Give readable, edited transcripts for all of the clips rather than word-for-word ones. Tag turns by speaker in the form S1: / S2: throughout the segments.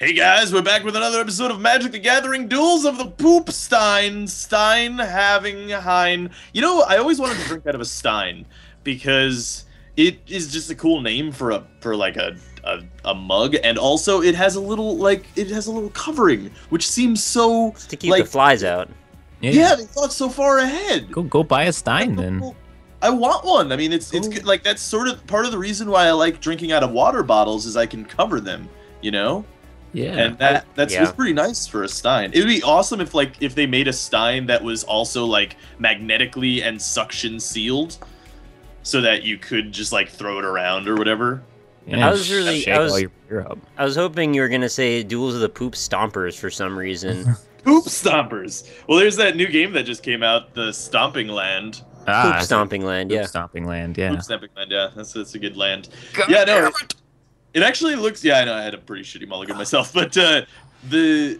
S1: Hey guys, we're back with another episode of Magic the Gathering Duels of the Poop Stein. Stein having Hein. You know, I always wanted to drink out of a Stein because it is just a cool name for a mug, and also it has a little covering, which seems so
S2: to keep the flies out.
S1: Yeah, they thought so far ahead.
S3: Go buy a Stein then.
S1: I want one. I mean, it's good. Like, that's sort of part of the reason why I like drinking out of water bottles is I can cover them, you know?
S3: Yeah.
S1: And that's pretty nice for a Stein. It would be awesome if they made a Stein that was also like magnetically and suction sealed, so that you could just like throw it around or whatever.
S2: Yeah, I was hoping you were gonna say Duels of the Poop Stompers for some reason.
S1: Poop Stompers. Well, there's that new game that just came out, the Stomping Land.
S2: Poop Stomping Land, yeah.
S3: Poop Stomping Land, yeah.
S1: Poop Stomping Land, yeah. That's a good land. Yeah, no. It actually looks. Yeah, I know. I had a pretty shitty mulligan myself, but it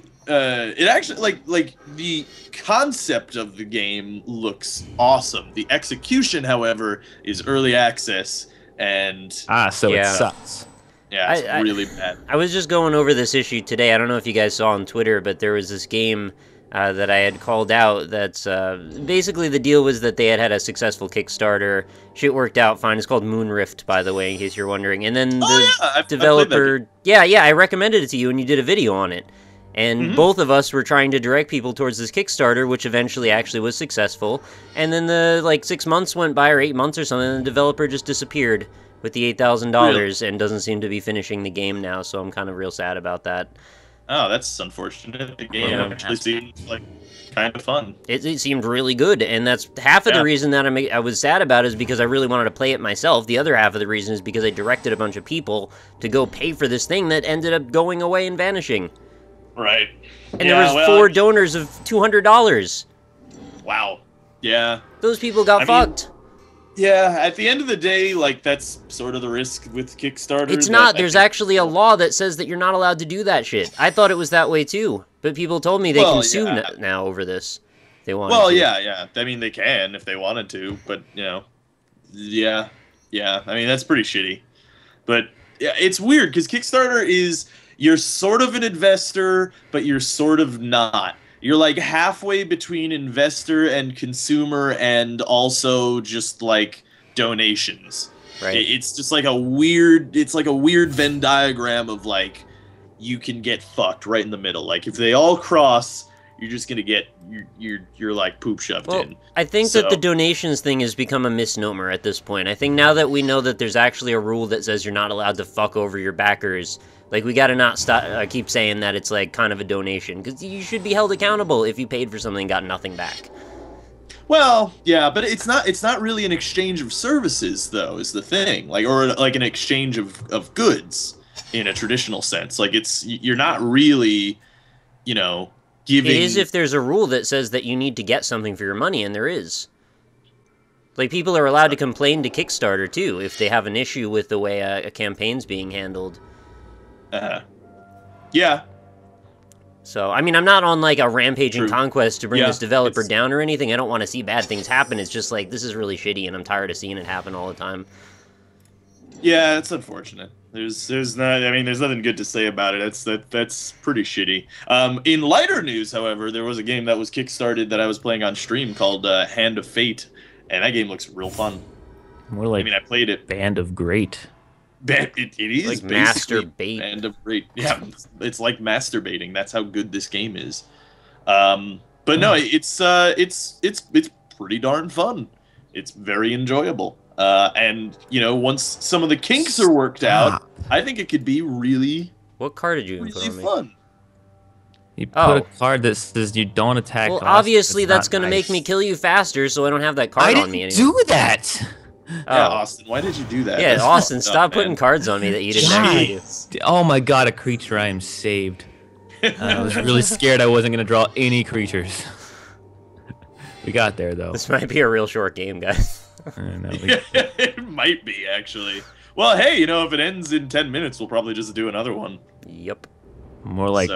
S1: actually like the concept of the game looks awesome. The execution, however, is early access, and
S3: it sucks.
S1: Yeah, it's really bad.
S2: I was just going over this issue today. I don't know if you guys saw on Twitter, but there was this game that I had called out. That's basically the deal was that they had a successful Kickstarter. Shit worked out fine. It's called Moonrift, by the way, in case you're wondering. And then the developer, I recommended it to you, and you did a video on it. And both of us were trying to direct people towards this Kickstarter, which eventually actually was successful. And then the 6 months went by, or 8 months or something, and the developer just disappeared with the $8,000 and doesn't seem to be finishing the game now. So I'm kind of real sad about that.
S1: Oh, that's unfortunate. The game actually seemed like kind of fun.
S2: It seemed really good, and that's half of the reason that I was sad about it is because I really wanted to play it myself. The other half of the reason is because I directed a bunch of people to go pay for this thing that ended up going away and vanishing.
S1: Right.
S2: And there was 4 donors of $200.
S1: Wow. Yeah.
S2: Those people got fucked.
S1: Yeah, at the end of the day, like, that's sort of the risk with Kickstarter.
S2: It's not. There's actually a law that says that you're not allowed to do that shit. I thought it was that way, too. But people told me they can sue now over this. They want to.
S1: Yeah. I mean, they can if they wanted to, but, you know, yeah. I mean, that's pretty shitty. But, yeah, it's weird, because Kickstarter is, you're sort of an investor, but you're sort of not. You're like halfway between investor and consumer, and also just like donations.
S2: Right.
S1: It's just like a weird. It's like a weird Venn diagram of like you can get fucked right in the middle. Like if they all cross, you're just gonna get you're like poop shoved in.
S2: I think that the donations thing has become a misnomer at this point. I think now that we know that there's actually a rule that says you're not allowed to fuck over your backers. Like, we gotta not keep saying that it's, like, kind of a donation, because you should be held accountable if you paid for something and got nothing back.
S1: Well, yeah, but it's not really an exchange of services, though, is the thing. Like, or, like, an exchange of goods, in a traditional sense. Like, you're not really, you know, giving...
S2: It is if there's a rule that says that you need to get something for your money, and there is. Like, people are allowed to complain to Kickstarter, too, if they have an issue with the way a campaign's being handled.
S1: Yeah.
S2: So, I mean, I'm not on, like, a rampaging conquest to bring this developer down or anything. I don't want to see bad things happen. It's just, like, this is really shitty, and I'm tired of seeing it happen all the time.
S1: Yeah, it's unfortunate. There's nothing good to say about it. That's pretty shitty. In lighter news, however, there was a game that was kickstarted that I was playing on stream called Hand of Fate, and that game looks real fun.
S3: More like,
S1: I mean, I played it.
S3: Band of Great.
S1: It is
S2: like masturbate.
S1: Band of Great. Yeah, it's like masturbating. That's how good this game is. But no, it's pretty darn fun. It's very enjoyable. And you know, once some of the kinks are worked out, I think it could be really.
S2: What card did you
S1: really fun?
S3: You put a card that says you don't attack.
S2: Well, obviously that's going to make me kill you faster, so I don't have that card on me anymore.
S3: Do that.
S1: Yeah, Austin, why did you do that?
S2: Yeah, Austin, stop putting cards on me that you didn't actually do.
S3: Oh my god, a creature, I am saved. I was really scared I wasn't going to draw any creatures. We got there, though.
S2: This might be a real short game, guys.
S3: I know,
S1: it might be, actually. Well, hey, you know, if it ends in 10 minutes, we'll probably just do another one.
S2: Yep.
S3: More like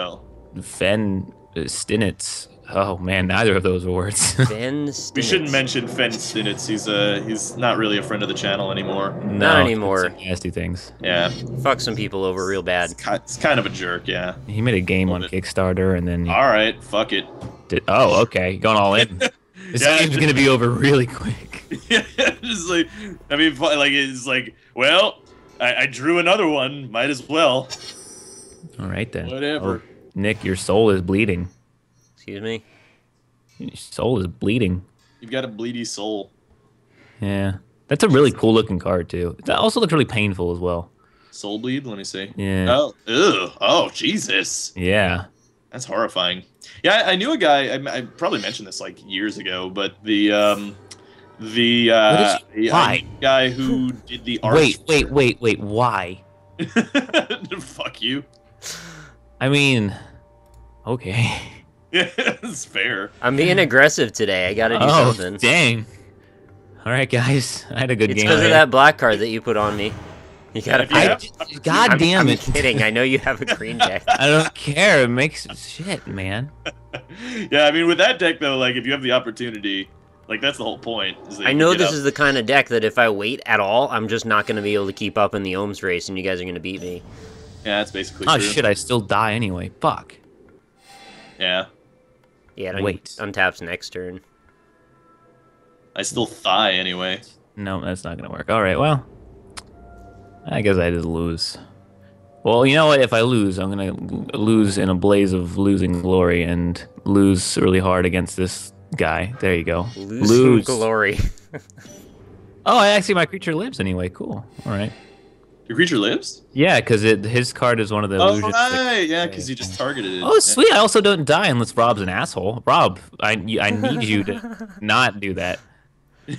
S3: Fen Stinitz Oh man, neither of those were words.
S2: Ben
S1: We shouldn't
S2: Stinitz.
S1: mention Fen Stinitz. He's not really a friend of the channel anymore.
S3: No,
S2: Not anymore.
S3: he said nasty things.
S1: Yeah,
S2: Fuck some people over real bad.
S1: it's kind of a jerk. Yeah.
S3: He made a game on
S1: Love
S3: Kickstarter, and then he
S1: All right, fuck it.
S3: did. Oh, okay, going all in. This
S1: Yeah,
S3: game's gonna be over really quick.
S1: Yeah, just like, I mean, like it's like, well, I drew another one. Might as well.
S3: All right then.
S1: Whatever.
S3: Oh, Nick, your soul is bleeding.
S2: Excuse me?
S3: Your soul is bleeding.
S1: You've got a bleedy soul.
S3: Yeah, that's a really cool looking card too. It also looks really painful as well.
S1: Soul bleed. Let me see.
S3: Yeah.
S1: Oh, ew. Oh, Jesus.
S3: Yeah.
S1: That's horrifying. Yeah, I knew a guy. I probably mentioned this like years ago, but the
S3: Why?
S1: guy who did the art.
S3: Wait. Why?
S1: Fuck you.
S3: I mean, okay.
S1: Yeah, it's fair.
S2: I'm being aggressive today. I gotta do
S3: Oh,
S2: something.
S3: dang. All right, guys. I had a good
S2: It's
S3: game.
S2: because of that black card that you put on me. You gotta
S1: If you have-
S3: God damn
S2: I'm
S3: it.
S2: kidding. I know you have a green deck.
S3: I don't care. It makes shit, man.
S1: Yeah, I mean, with that deck though, like if you have the opportunity, like that's the whole point. Is that
S2: I
S1: you
S2: know
S1: can get
S2: this
S1: up.
S2: is the kind of deck that if I wait at all, I'm just not going to be able to keep up in the Ohms race, and you guys are going to beat me.
S1: Yeah, that's basically
S3: Oh
S1: true.
S3: shit, I still die anyway. Fuck.
S1: Yeah,
S2: Yeah, no,
S3: Wait.
S2: untaps next turn.
S1: I still thigh anyway.
S3: No, that's not gonna work. All right, well, I guess I just lose. Well, you know what? If I lose, I'm gonna lose in a blaze of losing glory and lose really hard against this guy. There you go.
S2: Lose glory.
S3: Oh, actually, my creature lives anyway. Cool. All right.
S1: Your creature lives?
S3: Yeah, because his card is one of the
S1: Oh,
S3: illusions.
S1: right. Yeah, because you just targeted it.
S3: Oh, sweet! I also don't die unless Rob's an asshole. Rob, I need you to not do that.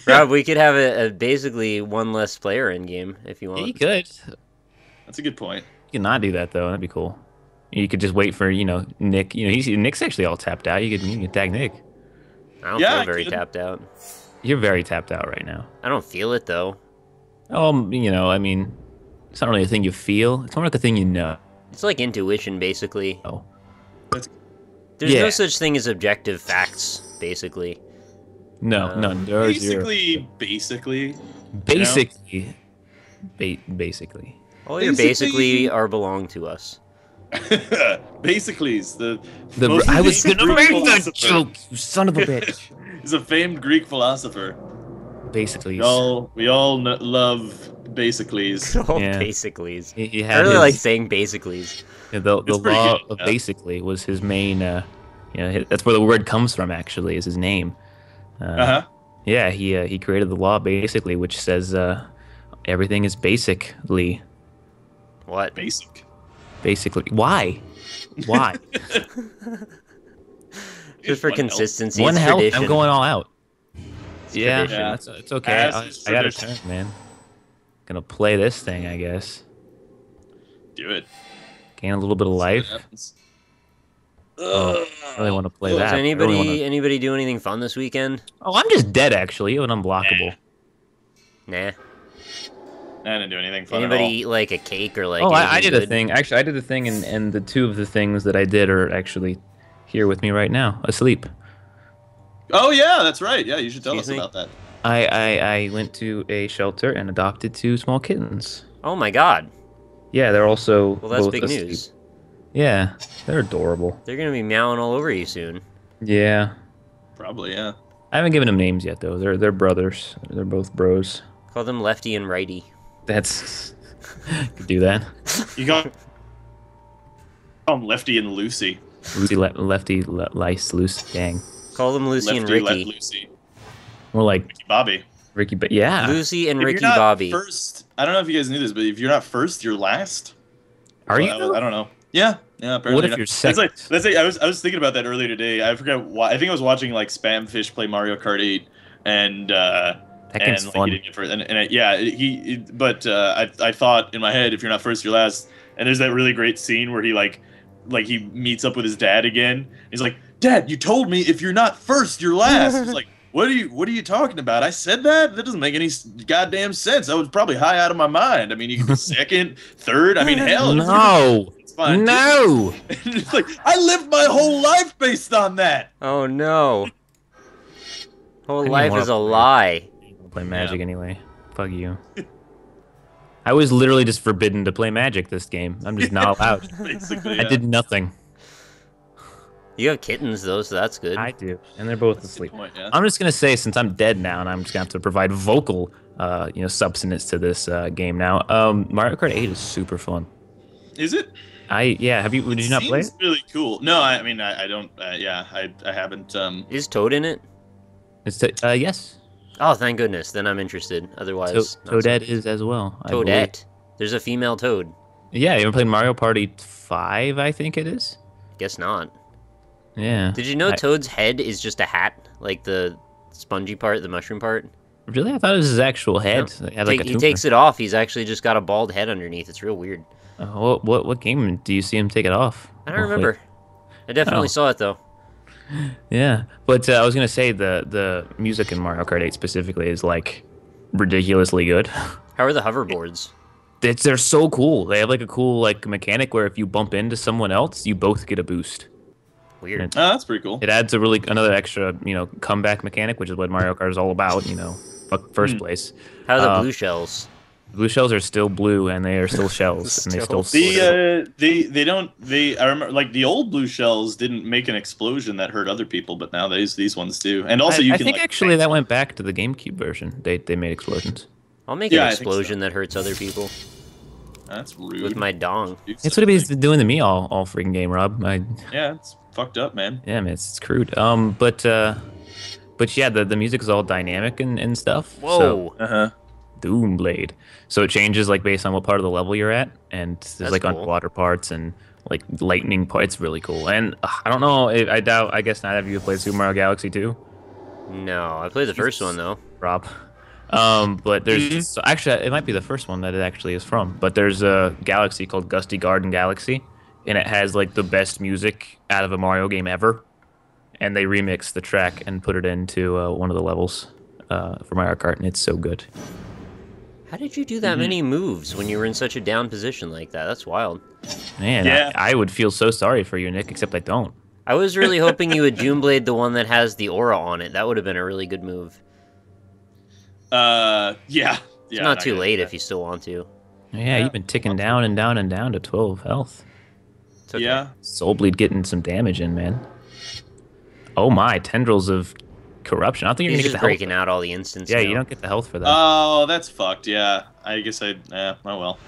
S2: Rob, we could have a basically one less player in game if you
S3: Yeah, you
S2: want.
S3: could.
S1: That's a good point.
S3: You could not do that though. That'd be cool. You could just wait for Nick. Nick's actually all tapped out. You could tag Nick.
S2: I don't
S1: Yeah,
S2: feel
S1: I
S2: very
S1: could.
S2: tapped out.
S3: You're very tapped out right now.
S2: I don't feel it though.
S3: Oh, I mean, it's not really a thing you feel. It's more like a thing you know.
S2: It's like intuition, basically.
S3: Oh.
S2: There's
S3: Yeah.
S2: no such thing as objective facts, basically.
S3: No, there's zero.
S1: Basically.
S3: Basically. Basically.
S2: All your
S1: Basically-
S2: basically are belong to us.
S1: Basically, is the
S3: I was
S1: famed
S3: gonna
S1: Greek
S3: make that
S1: philosopher.
S3: joke, you son of a bitch.
S1: He's a famed Greek philosopher.
S3: Basically.
S1: We all love basicallys.
S2: All
S3: Yeah.
S2: basicallys.
S3: He
S2: I
S3: had
S2: really
S3: his-
S2: like saying basicallys.
S3: the
S1: It's pretty
S3: law
S1: good,
S3: of
S1: yeah.
S3: basically was his main. That's where the word comes from. Actually, is his name.
S1: Uh-huh.
S3: Yeah, he created the law basically, which says everything is basically.
S2: What?
S1: Basic.
S3: Basically, why? Why?
S2: Just for
S1: One health.
S2: consistency.
S3: One
S2: it's
S3: health.
S2: tradition.
S3: I'm going all out. Yeah,
S2: tradition.
S3: it's okay.
S1: As is
S3: I got a
S1: tradition.
S3: turn, man. Gonna play this thing, I guess.
S1: Do it.
S3: Gain a little bit of life.
S1: See what happens.
S3: Oh, I really want to play
S2: Does
S3: that. I really
S2: anybody do anything fun this weekend?
S3: Oh, I'm just dead actually, and unblockable.
S2: Nah.
S1: I didn't do anything fun
S2: Anybody
S1: at all.
S2: eat like a cake or like?
S3: Oh, I
S2: anything
S3: did a
S2: good?
S3: thing. Actually, I did a thing, and the two of the things that I did are actually here with me right now, asleep.
S1: Oh yeah, that's right. Yeah, you should tell
S2: Excuse
S1: us
S2: me?
S1: about that.
S3: I went to a shelter and adopted 2 small kittens.
S2: Oh my god.
S3: Yeah, they're also
S2: Well, that's
S3: both
S2: big
S3: asleep.
S2: news.
S3: Yeah, they're adorable.
S2: They're gonna be meowing all over you soon.
S3: Yeah,
S1: Probably, yeah.
S3: I haven't given them names yet though. They're brothers. They're both bros.
S2: Call them Lefty and Righty.
S3: That's could do that.
S1: You got call them Lefty and Lucy.
S3: Lucy, lefty, lice, loose, dang.
S2: Call them Lucy and
S1: Lefty,
S2: Ricky.
S1: Lucy.
S3: More like
S1: Bobby.
S3: Ricky, but yeah.
S2: Lucy and
S1: If
S2: Ricky
S1: you're not
S2: Bobby.
S1: first, I don't know if you guys knew this, but if you're not first, you're last.
S3: Are you?
S1: I don't know. Yeah. Apparently
S3: What if
S1: not.
S3: you're
S1: It's
S3: second?
S1: like, let's say I was thinking about that earlier today. I forgot why. I think I was watching like Spamfish play Mario Kart 8, and
S3: That game's
S1: like,
S3: fun.
S1: he didn't get first. But I thought in my head, if you're not first, you're last. And there's that really great scene where he meets up with his dad again. He's like, "Dad, you told me if you're not first, you're last." He's like, What are you talking about? I said that? That doesn't make any goddamn sense. I was probably high out of my mind. I mean, you can be second, third. I mean, hell,
S3: No.
S1: it's fine.
S3: No!
S1: It's like, I lived my whole life based on that.
S2: Oh no. Whole
S3: didn't
S2: life
S3: wanna
S2: is a
S3: play it.
S2: lie.
S3: I'll play Magic anyway. Fuck you. I was literally just forbidden to play Magic this game. I'm just not allowed.
S1: Basically,
S3: I did nothing.
S2: You have kittens though, so that's good.
S3: I do, and they're both asleep.
S1: Point, yeah.
S3: I'm just gonna say, since I'm dead now, and I'm just gonna have to provide vocal, substance to this game now. Mario Kart 8 is super fun.
S1: Is it?
S3: Have you? Did you not play it?
S1: Seems really cool. No, I mean, I don't. I haven't.
S2: Is Toad in it?
S3: Yes.
S2: Oh, thank goodness. Then I'm interested. Otherwise, not so
S3: Toadette
S2: much.
S3: is as well. I believe.
S2: Toadette. There's a female Toad.
S3: Yeah, you ever played Mario Party 5? I think it is.
S2: Guess not.
S3: Yeah.
S2: Did you know Toad's head is just a hat, like the spongy part, the mushroom part?
S3: Really? I thought it was his actual head.
S2: No.
S3: It had like a
S2: He
S3: tumor.
S2: takes it off. He's actually just got a bald head underneath. It's real weird.
S3: What game do you see him take it off?
S2: I don't remember. I definitely saw it though.
S3: Yeah, but I was gonna say the music in Mario Kart 8 specifically is like ridiculously good.
S2: How are the hoverboards?
S3: They're so cool. They have like a cool like mechanic where if you bump into someone else, you both get a boost.
S2: Weird.
S3: And
S1: that's pretty cool.
S3: it adds another extra comeback mechanic, which is what Mario Kart is all about. First place.
S2: How are the blue shells?
S3: Blue shells are still blue, and they are still shells, and they still.
S1: I remember like the old blue shells didn't make an explosion that hurt other people, but now these ones do. And also,
S3: I think actually that went back to the GameCube version. They made explosions.
S2: I'll make an explosion that hurts other people.
S1: That's rude.
S2: With my dong.
S3: That's what he's been doing to me all freaking game, Rob.
S1: Yeah, it's fucked up, man.
S3: Yeah, man, it's crude. But yeah, the music is all dynamic and stuff.
S2: Whoa.
S3: So, Doomblade. So it changes like based on what part of the level you're at, and there's like underwater parts and like lightning parts. It's really cool. And I don't know. I guess not. Have you played Super Mario Galaxy 2?
S2: No, I played the first one though.
S3: Rob. But there's so actually it might be the first one that it actually is from. But there's a galaxy called Gusty Garden Galaxy, and it has like the best music out of a Mario game ever. And they remixed the track and put it into one of the levels for Mario Kart, and it's so good.
S2: How did you do that many moves when you were in such a down position like that? That's wild.
S3: Man, yeah. I would feel so sorry for you, Nick, except I don't.
S2: I was really hoping you would Doomblade the one that has the aura on it. That would have been a really good move.
S1: Yeah.
S2: It's not too late if you still want to.
S3: Yeah, you've been ticking down and down and down to 12 health.
S2: It's okay.
S1: Yeah.
S3: Soulbleed getting some damage in, man. Oh my, tendrils of corruption. I don't think you're
S2: He's
S3: gonna
S2: just
S3: get the
S2: breaking
S3: health.
S2: out all the instants.
S3: Yeah,
S2: now.
S3: you don't get the health for that.
S1: Oh, that's fucked. Yeah, I guess oh well,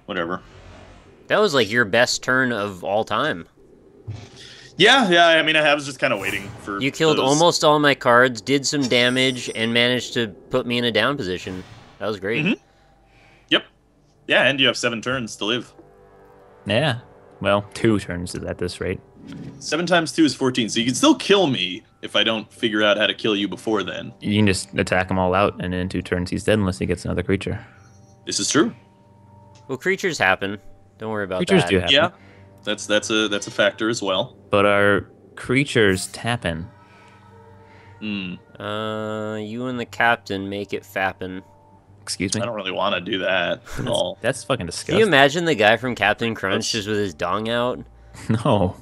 S1: whatever.
S2: That was like your best turn of all time.
S1: Yeah. I mean, I was just kind of waiting for.
S2: You killed almost all my cards, did some damage, and managed to put me in a down position. That was great.
S1: Yep. Yeah, and you have 7 turns to live.
S3: Yeah. Well, 2 turns at this rate.
S1: 7 times 2 is 14, so you can still kill me if I don't figure out how to kill you before then.
S3: You can just attack him all out, and in 2 turns he's dead unless he gets another creature.
S1: This is true.
S2: Well, creatures happen. Don't worry about
S3: creatures
S2: that.
S3: do happen.
S1: Yeah, that's a factor as well.
S3: But are creatures tapping?
S2: You and the captain make it fappin'.
S3: Excuse me?
S1: I don't really want to do that at all.
S3: That's fucking disgusting.
S2: Can you imagine the guy from Captain Crunch just with his dong out?
S3: No.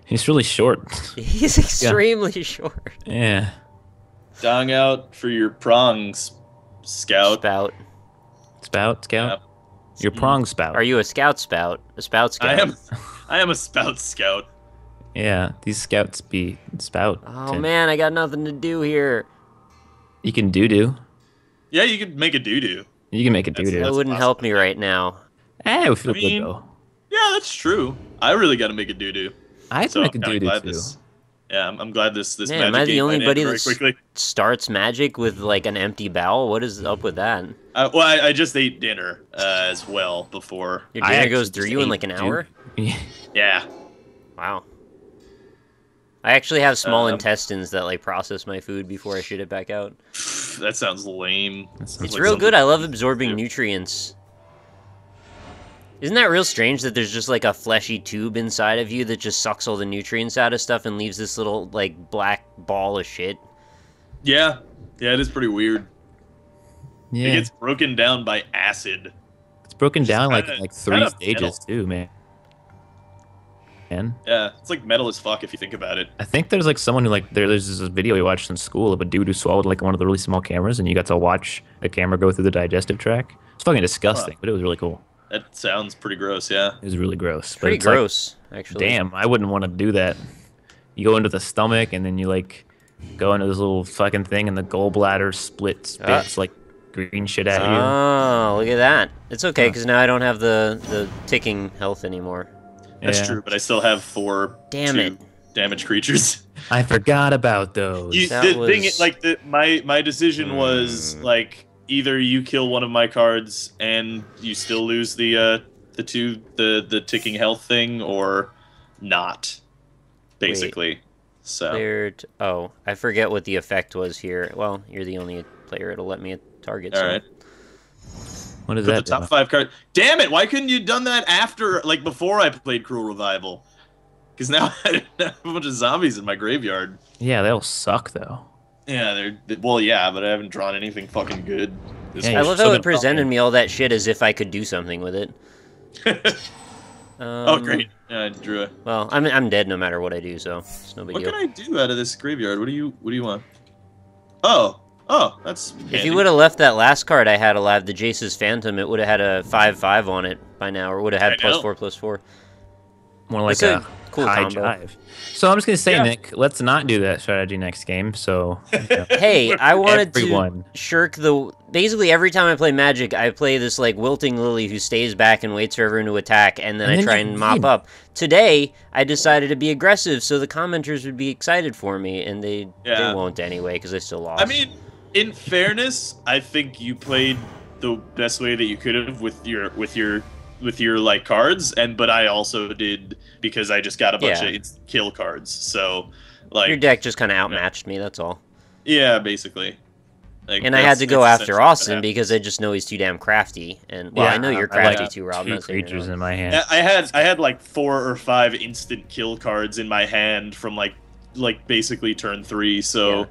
S3: He's really short.
S2: He's extremely short.
S3: Yeah.
S1: Dong out for your prongs, scout.
S2: Spout.
S3: Spout, scout?
S1: Yeah.
S3: Your prong spout.
S2: Are you a scout spout? A spout scout?
S1: I am a spout scout.
S3: Yeah, these scouts be spout.
S2: Oh man, I got nothing to do here.
S3: You can doo-doo.
S1: Yeah, you could make a doo-doo.
S3: You can make a doo-doo.
S2: That wouldn't help me right now.
S3: It would feel good, though.
S1: Yeah, that's true. I really got to make a doo-doo.
S3: I have to make a doo-doo, too.
S1: I'm glad this
S2: Man,
S1: magic
S2: am I the
S1: game
S2: only
S1: went in
S2: buddy
S1: very
S2: that
S1: quickly.
S2: starts magic with like an empty bowel? What is up with that?
S1: Well, I just ate dinner as well before.
S2: Your dinner goes through you in like an hour?
S1: Yeah.
S2: Wow. I actually have small intestines that like process my food before I shit it back out.
S1: That sounds lame.
S2: It's real good. I love absorbing nutrients. Isn't that real strange that there's just like a fleshy tube inside of you that just sucks all the nutrients out of stuff and leaves this little like black ball of shit?
S1: Yeah. Yeah, it is pretty weird.
S3: Yeah.
S1: It gets broken down by acid.
S3: It's broken
S1: Just
S3: down
S1: kinda-
S3: like 3
S1: kinda
S3: stages
S1: metal.
S3: too, man.
S1: Yeah, it's like metal as fuck if you think about it.
S3: I think there's like someone who like there's this video we watched in school of a dude who swallowed like one of the really small cameras, and you got to watch the camera go through the digestive tract. It's fucking disgusting, but it was really cool.
S1: That sounds pretty gross, yeah.
S3: It was really gross.
S2: Pretty
S3: it's like,
S2: gross, actually.
S3: damn, I wouldn't want to do that. You go into the stomach, and then you like go into this little fucking thing, and the gallbladder spits like green shit at you.
S2: Oh, look at that. It's okay, because now I don't have the ticking health anymore.
S1: That's true, but I still have 4
S2: Damn it.
S1: damaged creatures.
S3: I forgot about those.
S1: My decision was like either you kill one of my cards and you still lose the ticking health thing, or not, basically.
S2: Wait.
S1: So
S2: Oh, I forget what the effect was here. Well, you're the only player it'll let me target.
S1: all
S2: so.
S1: right.
S3: What is
S1: Put
S3: that?
S1: the top 5 cards. Damn it! Why couldn't you done that after, like, before I played Cruel Revival? Because now I have a bunch of zombies in my graveyard.
S3: Yeah, they'll suck though.
S1: Yeah, but I haven't drawn anything fucking good.
S3: Yeah,
S2: I
S3: you
S2: love
S3: should
S2: how
S3: have
S2: it presented me all that shit as if I could do something with it.
S1: Oh, great! Yeah, I drew it.
S2: Well, I'm dead no matter what I do, so it's no big
S1: What
S2: deal.
S1: can I do out of this graveyard? What do you want? Oh, that's.
S2: If
S1: handy.
S2: you would have left that last card I had alive, the Jace's Phantom, it would have had a 5/5 on it by now, or would have had +4/+4.
S3: More like
S2: It's
S3: a
S2: cool
S3: high
S2: combo.
S3: jive. So I'm just gonna say,
S1: Yeah.
S3: Nick, let's not do that strategy next game. So
S2: Hey, I wanted
S3: Everyone.
S2: to shirk the... Basically, every time I play Magic, I play this, like, Wilting Lily who stays back and waits for everyone to attack, and then I try and mop up. Today, I decided to be aggressive so the commenters would be excited for me, and they won't anyway, because I still lost.
S1: I mean, in fairness, I think you played the best way that you could have with your like cards, but I also did because I just got a bunch of instant kill cards. So, like,
S2: your deck just kind of outmatched me, that's all.
S1: Yeah, basically. Like,
S2: And I had to go
S1: that's
S2: after
S1: essentially what
S2: Austin
S1: happened.
S2: because I just know he's too damn crafty. And well, I know you're crafty too, Rob. I'm
S3: 2
S2: not saying you're
S3: creatures
S2: not.
S3: in my hand.
S1: Yeah, I had like 4 or 5 instant kill cards in my hand from like basically turn 3. So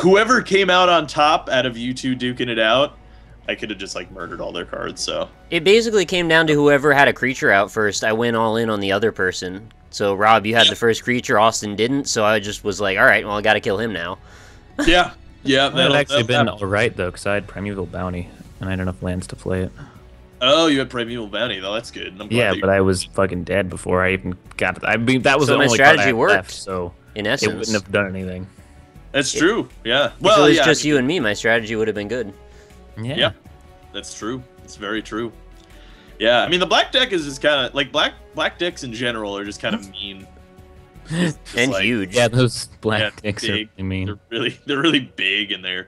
S1: whoever came out on top out of you two duking it out, I could have just like murdered all their cards. So
S2: It basically came down to whoever had a creature out first. I went all in on the other person. So Rob, you had the first creature, Austin didn't. So I just was like, all right, well, I got to kill him now.
S1: yeah,
S3: That would actually been
S1: happen.
S3: alright though, because I had Primeval Bounty and I had enough lands to play it.
S1: Oh, you had Primeval Bounty though. That's good. I'm glad
S3: Yeah,
S1: that
S3: but I was fucking dead before I even got it. I mean, that was
S2: So
S3: the
S2: my
S3: only card I
S2: strategy
S3: had
S2: worked,
S3: left, so
S2: In
S3: it
S2: essence,
S3: wouldn't have done anything.
S1: That's true. Yeah.
S2: if
S1: Well,
S2: it was
S1: yeah,
S2: just
S1: I mean,
S2: you and me, my strategy would have been good.
S1: Yeah, that's true. It's very true. Yeah, I mean the black deck is just kind of like black decks in general are just kind of mean. Just
S2: And
S1: like-
S2: huge.
S3: Yeah, those black
S1: Yeah,
S3: dicks are
S1: big.
S3: really mean.
S1: They're really big and they're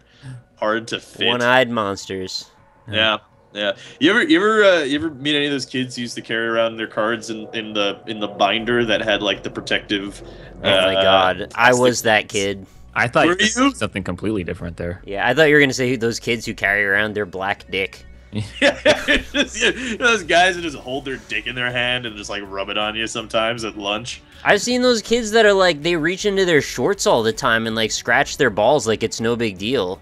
S1: hard to fit.
S2: One-eyed monsters.
S1: Yeah, yeah. You ever meet any of those kids who used to carry around their cards in the binder that had like the protective?
S2: Oh my god, I was that kid.
S3: I thought
S1: Were
S3: you
S1: you?
S3: said something completely different there.
S2: Yeah, I thought you were gonna say those kids who carry around their black dick.
S1: Those guys that just hold their dick in their hand and just like rub it on you sometimes at lunch.
S2: I've seen those kids that are like, they reach into their shorts all the time and like scratch their balls like it's no big deal.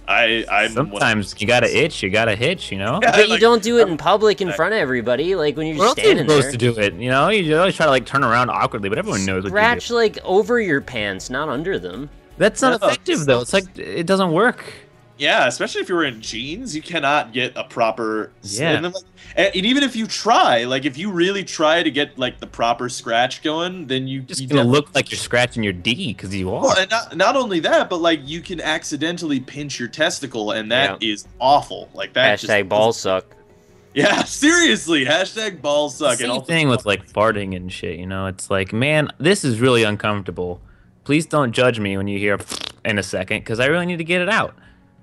S1: I'm
S3: Sometimes you gotta itch, you gotta hitch, you know?
S1: Yeah,
S2: But you
S1: like,
S2: don't do it in public in front of everybody, like when you're
S3: We're
S2: just
S3: not
S2: standing
S3: supposed
S2: there.
S3: to do it, you know? You always try to like turn around awkwardly, but everyone knows what you
S2: Scratch
S3: do.
S2: like over your pants, not under them.
S3: That's not
S1: No,
S3: effective though. It's like it doesn't work.
S1: Yeah, especially if you're in jeans, you cannot get a proper.
S3: Yeah.
S1: And, then, like, and even if you try, like if you really try to get like the proper scratch going, then you
S3: Just
S1: you
S3: gonna
S1: definitely-
S3: look like you're scratching your D because you are.
S1: Well, and not only that, but like you can accidentally pinch your testicle, and that is awful. Like that.
S2: Hashtag balls suck.
S1: Yeah, seriously. Hashtag balls suck.
S3: Same
S1: And also,
S3: thing with like farting and shit, you know? It's like, man, this is really uncomfortable. Please don't judge me when you hear in a second, because I really need to get it out.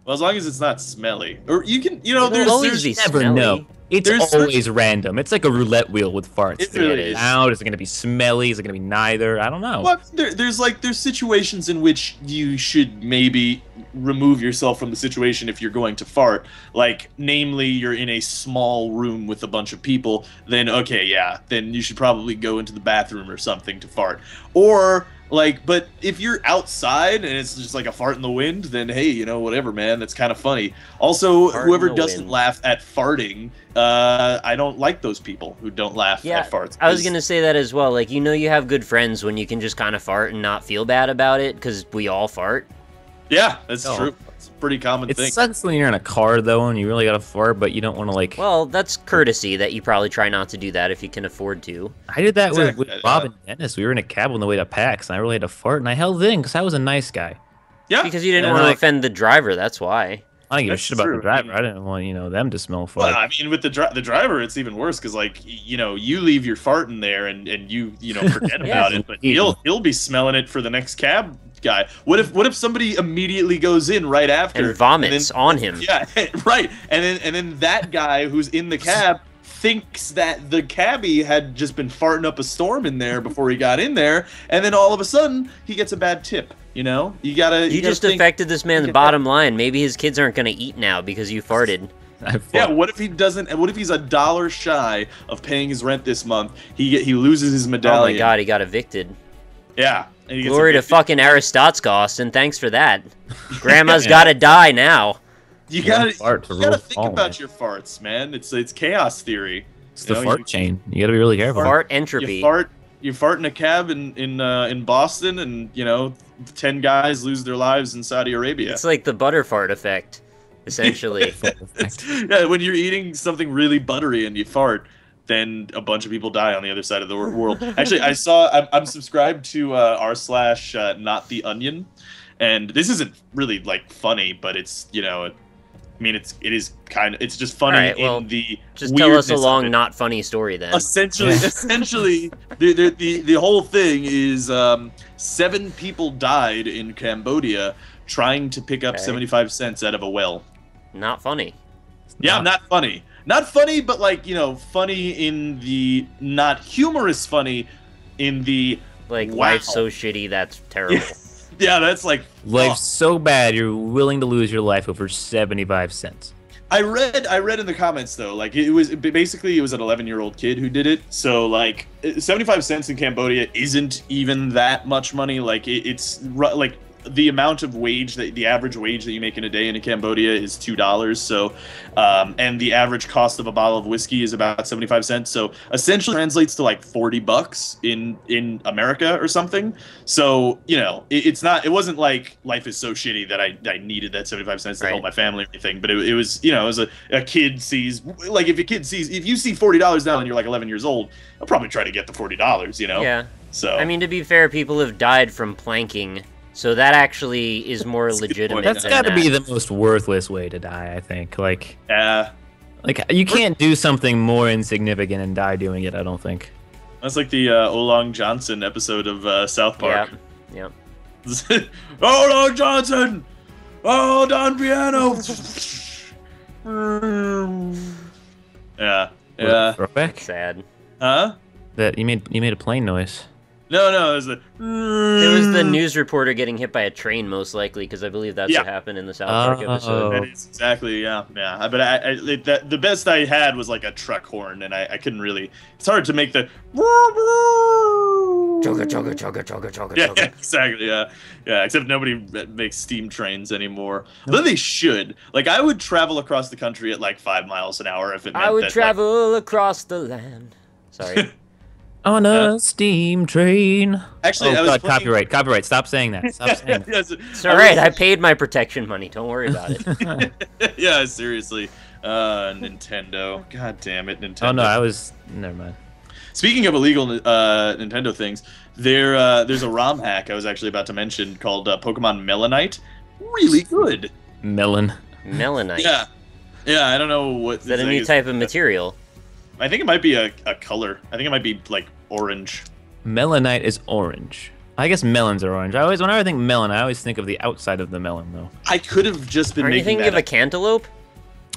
S1: well, as long as it's not smelly, or you can, you know,
S2: It'll always
S1: there's
S2: be
S3: Never
S2: smelly.
S3: know. It's
S1: There's
S3: always random. It's like a roulette wheel with farts.
S1: It
S3: Is it gonna
S1: really
S3: be
S1: is.
S3: loud? Is it going to be smelly? Is it going to be neither? I don't know.
S1: Well, there's situations in which you should maybe remove yourself from the situation if you're going to fart. Like, namely, you're in a small room with a bunch of people. Then okay, yeah, then you should probably go into the bathroom or something to fart. Or Like, but if you're outside and it's just like a fart in the wind, then hey, you know, whatever, man. That's kind of funny. Also,
S2: Fart in
S1: whoever
S2: the
S1: doesn't
S2: wind.
S1: laugh at farting, I don't like those people who don't laugh
S2: Yeah,
S1: at farts.
S2: I was gonna say that as well. Like, you know, you have good friends when you can just kind of fart and not feel bad about it, because we all fart.
S1: Yeah, that's
S3: Oh.
S1: true. It's a pretty common
S3: It
S1: thing.
S3: sucks when you're in a car though, and you really gotta fart, but you don't want to like.
S2: Well, that's courtesy that you probably try not to do that if you can afford to.
S3: I did that
S1: Exactly,
S3: with Bob and Dennis. We were in a cab on the way to PAX, and I really had to fart, and I held it in because I was a nice guy.
S1: Yeah,
S2: Because you didn't
S1: and
S2: want to
S1: like,
S2: offend the driver, that's why.
S3: I don't give a
S1: That's
S3: shit about
S1: true.
S3: the driver. I didn't want them to smell fart.
S1: Well, I mean, with the driver, it's even worse because, like, you know, you leave your fart in there and you know forget
S2: Yeah.
S1: about it, but he'll be smelling it for the next cab guy. What if somebody immediately goes in right after
S2: And vomits
S1: then-
S2: on him.
S1: Yeah, right. And then that guy who's in the cab thinks that the cabbie had just been farting up a storm in there before he got in there, and then all of a sudden he gets a bad tip. You know, you gotta.
S2: You
S1: gotta
S2: just
S1: think,
S2: affected this man's
S1: get
S2: bottom line. Maybe his kids aren't gonna eat now because you farted.
S1: Yeah, what if he doesn't? What if he's $1 shy of paying his rent this month? He loses his
S2: Oh
S1: medallion.
S2: my god, he got evicted.
S1: Yeah. And he gets
S2: Glory to
S1: evicted.
S2: fucking Aristotskos, and thanks for that. Grandma's gotta die now.
S1: You
S3: Yeah,
S1: gotta,
S3: fart to
S1: you gotta
S3: rule
S1: think
S3: all,
S1: about
S3: man.
S1: your farts, man. It's chaos theory.
S3: It's
S1: You
S3: the
S1: know,
S3: fart
S1: you-
S3: chain. You gotta be really careful.
S2: Fart entropy.
S1: You fart in a cab in Boston, and you know 10 guys lose their lives in Saudi Arabia.
S2: It's like the butter fart effect, essentially.
S1: Yeah, when you're eating something really buttery and you fart, then a bunch of people die on the other side of the world. Actually, I'm subscribed to r/ not the onion, and this isn't really like funny, but it's I mean it is kind of, it's just funny
S2: Alright, well,
S1: in the
S2: Just tell us a
S1: weirdness of
S2: long,
S1: it.
S2: not funny story then.
S1: Essentially, the whole thing is 7 people died in Cambodia trying to pick up
S2: Okay.
S1: 75 cents out of a well.
S2: Not funny.
S1: Yeah, not funny. Not funny, but like, funny in the not humorous funny in the
S2: Like,
S1: wow.
S2: life's so shitty, that's terrible.
S1: Yeah, that's like
S3: Life's so bad, you're willing to lose your life over 75 cents.
S1: I read in the comments though, like it was basically an 11-year-old kid who did it. So like 75 cents in Cambodia isn't even that much money. Like it's like the amount of wage that the average wage that you make in a day in Cambodia is $2. So, and the average cost of a bottle of whiskey is about 75 cents. So essentially translates to like $40 in America or something. So, it wasn't like life is so shitty that I needed that 75 cents to
S2: Right.
S1: help my family or anything. But it was, it was a kid sees, like if you see $40 now and you're like 11 years old, I'll probably try to get the $40,
S2: Yeah.
S1: So,
S2: I mean, to be fair, people have died from planking, so that actually is more
S1: That's a good point.
S2: legitimate
S3: That's
S2: than
S3: got to
S2: that.
S3: be the most worthless way to die, I think. Like
S1: yeah.
S3: you can't do something more insignificant and die doing it, I don't think.
S1: That's like the Olong Johnson episode of South Park.
S2: Yeah.
S1: Olong Johnson! Hold on piano! Yeah. Yeah.
S3: Throwback?
S2: Sad.
S1: Huh?
S3: That you made a plane noise.
S1: No, it was the...
S2: It was the news reporter getting hit by a train, most likely, because I believe that's
S1: Yeah.
S2: what happened in the South Park
S3: Oh.
S2: episode.
S1: That is exactly, yeah. But the best I had was like a truck horn, and I couldn't really... It's hard to make the...
S2: Chugga, chugga, chugga, chugga, chugga,
S1: Yeah,
S2: chugga.
S1: exactly. Yeah. Except nobody makes steam trains anymore. Though they should. Like, I would travel across the country at like 5 miles an hour if it meant
S2: I would
S1: that,
S2: travel across the land. Sorry.
S3: On a steam train.
S1: Actually,
S3: Oh
S1: I was
S3: god,
S1: playing-
S3: copyright. Stop saying that. Stop saying that.
S1: Yes,
S2: It's alright, I paid my protection money. Don't worry about it.
S1: yeah, seriously. Nintendo. God damn it, Nintendo.
S3: Oh no, never mind.
S1: Speaking of illegal Nintendo things, there's a ROM hack I was actually about to mention called Pokemon Melonite. Really good.
S3: Melon.
S2: Melanite.
S1: Yeah. Yeah, I don't know what...
S2: Is that a new type of material?
S1: I think it might be a color. I think it might be, like, orange.
S3: Melanite is orange. I guess melons are orange. Whenever I think melon, I always think of the outside of the melon, though.
S1: I could have just been
S2: Aren't you
S1: making
S2: thinking
S1: that
S2: of a
S1: up.
S2: cantaloupe?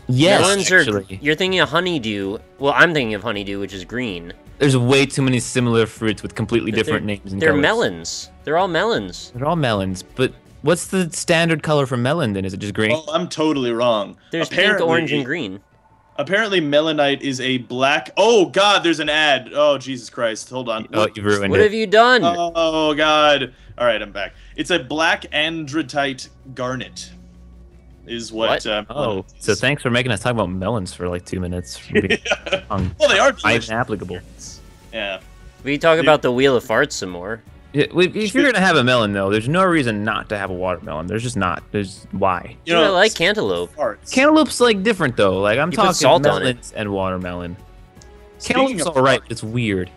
S3: Yes,
S2: Melons
S3: actually.
S2: you're thinking of honeydew. Well, I'm thinking of honeydew, which is green.
S3: There's way too many similar fruits with completely
S2: But
S3: different
S2: they're-
S3: names and
S2: They're
S3: colors.
S2: melons. They're all melons.
S3: They're all melons, but what's the standard color for melon then? Is it just green?
S1: Well, I'm totally wrong.
S2: There's pink,
S1: Apparently-
S2: orange, and green.
S1: Apparently, melanite is a black. Oh God, there's an ad. Oh Jesus Christ! Hold on.
S3: Oh, you've ruined
S2: What
S3: it.
S2: have you done?
S1: Oh God! All right, I'm back. It's a black androtite garnet. Is what?
S3: Oh, so thanks for making us talk about melons for like 2 minutes.
S1: Well, they are delicious.
S3: inapplicable.
S1: Yeah.
S2: We talk about the Wheel of Farts some more.
S3: Yeah, if you're gonna have a melon, though, there's no reason not to have a watermelon. There's just not. There's why.
S1: You know,
S2: I like cantaloupe.
S1: farts.
S3: Cantaloupe's like different though. Like I'm
S2: You put
S3: talking
S2: salt on it.
S3: melons and watermelon.
S1: Speaking
S3: Cantaloupe's
S1: of
S3: all right.
S1: farts.
S3: It's weird.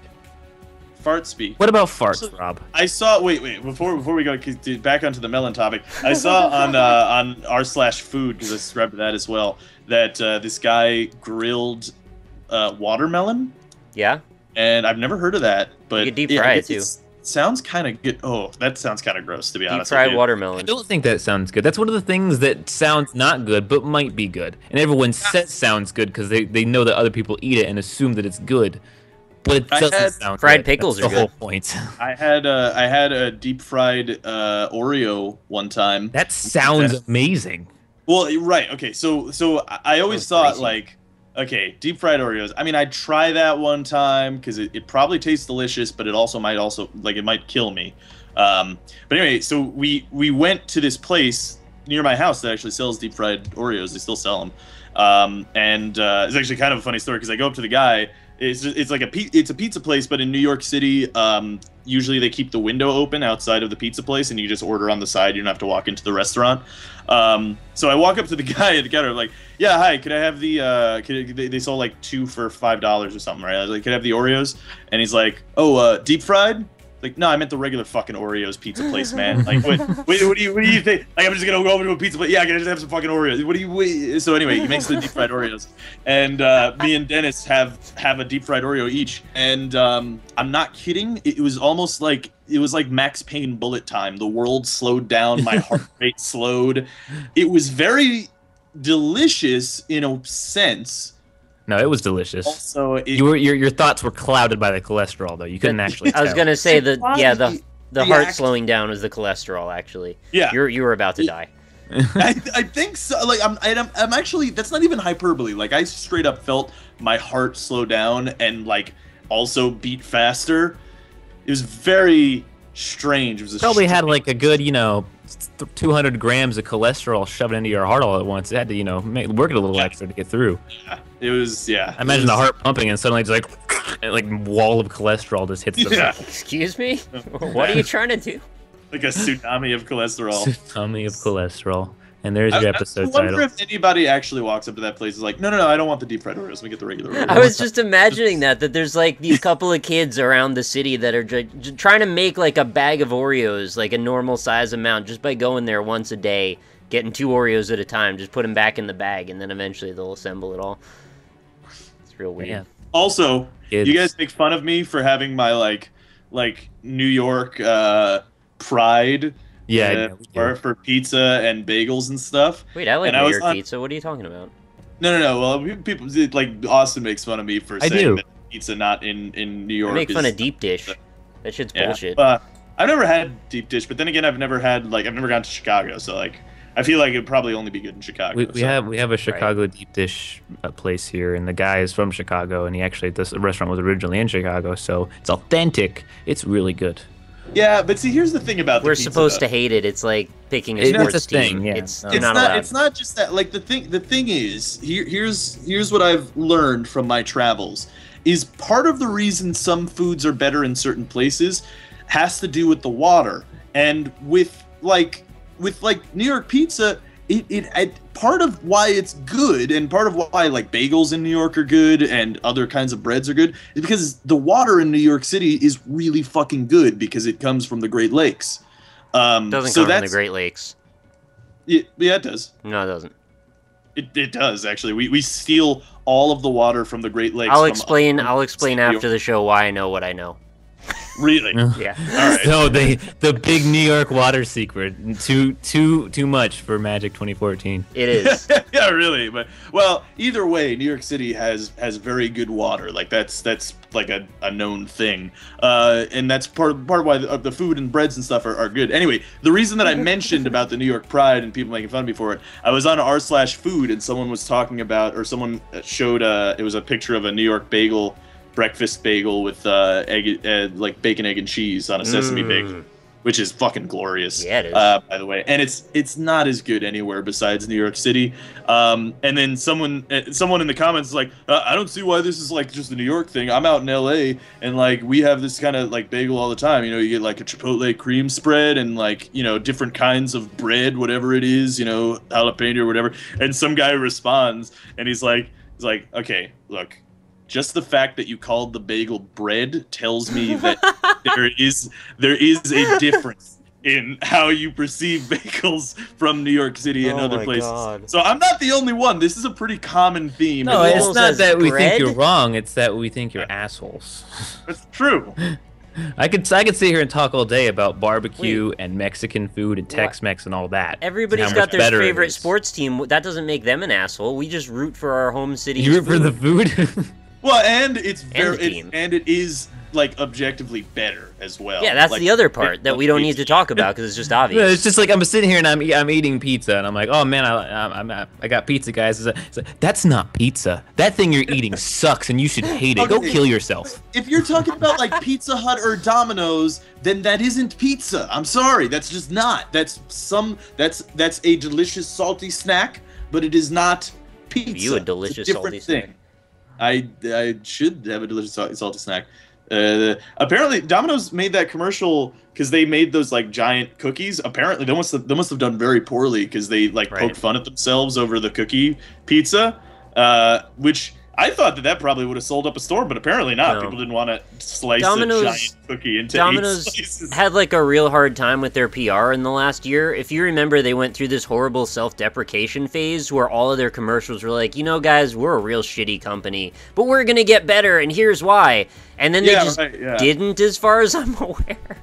S1: Fart speak.
S3: What about farts,
S1: Also,
S3: Rob?
S1: I saw. Wait. Before we go back onto the melon topic, I saw on r/food, because I subscribed to that as well, that this guy grilled watermelon,
S2: Yeah?
S1: and I've never heard of that. But
S2: You could deep
S1: yeah,
S2: fry
S1: I
S2: it,
S1: guess
S2: too.
S1: Sounds kind of good. Oh, that sounds kind of gross, to be
S2: Deep
S1: honest.
S2: fried
S1: with you.
S3: I
S2: watermelon.
S3: don't think that sounds good. That's one of the things that sounds not good, but might be good. And everyone says sounds good because they know that other people eat it and assume that it's good. But it
S1: I
S3: doesn't
S1: had
S3: sound
S2: fried
S3: good.
S2: pickles
S3: That's
S2: are
S3: the whole
S2: good.
S3: point.
S1: I had a deep fried Oreo one time.
S3: That sounds amazing.
S1: Well, right. Okay. So I always
S2: Sounds
S1: thought
S2: greasy.
S1: like, okay, deep fried Oreos. I mean, I'd try that one time because it probably tastes delicious, but it might kill me. But anyway, so we went to this place near my house that actually sells deep fried Oreos. They still sell them. And it's actually kind of a funny story because I go up to the guy. It's like it's a pizza place, but in New York City, usually they keep the window open outside of the pizza place, and you just order on the side. You don't have to walk into the restaurant. So I walk up to the guy at the counter, like, "Yeah, hi, could I have the?" They sold like 2 for $5 or something, right? I was like, "Could I have the Oreos?" And he's like, "Oh, deep fried." Like, no, I meant the regular fucking Oreos pizza place, man. Like, what do you think? Like, I'm just gonna go over to a pizza place. Yeah, can I just have some fucking Oreos? So anyway, he makes the deep fried Oreos, and me and Dennis have a deep fried Oreo each. And I'm not kidding. It was almost like Max Payne bullet time. The world slowed down. My heart rate slowed. It was very delicious in a sense.
S3: No, it was delicious.
S1: Also,
S3: Your thoughts were clouded by the cholesterol, though. You couldn't actually tell.
S2: I was gonna say the
S1: the
S2: heart
S1: act-
S2: slowing down was the cholesterol. Actually,
S1: Yeah.
S2: you were about to die.
S1: I think so. Like I'm actually, that's not even hyperbole. Like I straight up felt my heart slow down and like also beat faster. It was very strange. It was
S3: Probably had like a good, 200 grams of cholesterol shoved into your heart all at once. It had to, work it a little extra to get through.
S1: It was, yeah.
S3: I imagine the heart pumping and suddenly just like wall of cholesterol just hits the
S1: Yeah.
S2: Excuse me? What are you trying to do?
S1: Like a tsunami of cholesterol.
S3: tsunami of cholesterol. And there's your episode
S1: I wonder
S3: title.
S1: if anybody actually walks up to that place and is like, no, I don't want the deep fried Oreos. Let me get the regular Oreos.
S2: I was just imagining that there's like these couple of kids around the city that are trying to make like a bag of Oreos, like a normal size amount, just by going there once a day, getting 2 Oreos at a time, just put them back in the bag, and then eventually they'll assemble it all. It's real weird.
S3: Yeah.
S1: Also,
S3: Kids.
S1: you guys make fun of me for having my like New York pride.
S3: Yeah,
S1: for pizza and bagels and stuff.
S2: Wait, I like
S1: And I
S2: New
S1: was
S2: York
S1: on-
S2: pizza. What are you talking about?
S1: No. Well, people like Austin makes fun of me for
S3: I
S1: saying
S3: do.
S1: that pizza not in New York.
S2: I make fun
S1: is-
S2: of deep dish. That shit's
S1: Yeah.
S2: bullshit.
S1: I've never had deep dish, but then again, I've never gone to Chicago, so like I feel like it'd probably only be good in Chicago.
S3: We have a Chicago deep dish place here, and the guy is from Chicago, and the restaurant was originally in Chicago, so it's authentic. It's really good.
S1: Yeah, but see, here's the thing about the
S2: We're
S1: pizza,
S2: supposed
S1: though.
S2: to hate it. It's like picking a
S3: It's a
S2: sports team.
S3: thing, yeah.
S2: It's
S3: No.
S2: you're not allowed.
S1: It's not just that. Like the thing is, here's what I've learned from my travels is part of the reason some foods are better in certain places has to do with the water. And with New York pizza, it part of why it's good and part of why like bagels in New York are good and other kinds of breads are good is because the water in New York City is really fucking good because it comes from the Great Lakes.
S2: Doesn't
S1: so
S2: come from the
S1: that's-
S2: Great Lakes.
S1: Yeah, it does.
S2: No, it doesn't.
S1: It does actually. We steal all of the water from the Great Lakes.
S2: I'll
S1: from-
S2: explain
S1: New
S2: after
S1: York.
S2: the show why I know what I know.
S1: Really?
S2: Yeah.
S1: All right.
S3: So the big New York water secret, too much for Magic 2014.
S2: It is.
S1: Yeah, really. But well, either way, New York City has very good water. Like that's like a known thing, and that's part of why the food and breads and stuff are good. Anyway, the reason that I mentioned about the New York Pride and people making fun of me for it, I was on r/food and someone was talking about, or someone showed it was a picture of a New York bagel, breakfast bagel with like bacon, egg, and cheese on a sesame bagel, which is fucking glorious.
S2: Yeah, it is.
S1: By the way, and it's not as good anywhere besides New York City. And then someone in the comments is like, I don't see why this is like just a New York thing. I'm out in LA and like we have this kind of like bagel all the time. You know, you get like a chipotle cream spread and like, you know, different kinds of bread, whatever it is, you know, jalapeno or whatever. And some guy responds and he's like, okay, look. Just the fact that you called the bagel bread tells me that there is a difference in how you perceive bagels from New York City and other places.
S2: God.
S1: So I'm not the only one. This is a pretty common theme.
S3: No, it's not that we think
S2: bread?
S3: you're wrong. It's that we think you're assholes.
S1: It's true.
S3: I could sit here and talk all day about barbecue and Mexican food and Tex-Mex and all that.
S2: Everybody's got their favorite sports team. That doesn't make them an asshole. We just root for our home city.
S3: You root for the food?
S1: Well, and it's
S2: And
S1: it is like objectively better as well.
S2: Yeah, that's
S1: like,
S2: the other part that we don't need to talk about because it's just obvious.
S3: Yeah, it's just like I'm sitting here and I'm eating pizza and I'm like, oh man, I got pizza, guys. It's like, that's not pizza. That thing you're eating sucks and you should hate it. Go kill yourself.
S1: If you're talking about like Pizza Hut or Domino's, then that isn't pizza. I'm sorry, that's just not. That's a delicious salty snack, but it is not pizza.
S2: You a delicious
S1: it's a different
S2: salty
S1: thing. I should have a delicious salty snack. Apparently, Domino's made that commercial because they made those like giant cookies. Apparently, they must have done very poorly because they like poked fun at themselves over the cookie pizza, which I thought that probably would have sold up a store, but apparently not. No. People didn't want to slice a giant cookie into 8 slices.
S2: Had like a real hard time with their PR in the last year. If you remember, they went through this horrible self-deprecation phase where all of their commercials were like, you know, guys, we're a real shitty company, but we're gonna get better, and here's why. And then they didn't, as far as I'm aware.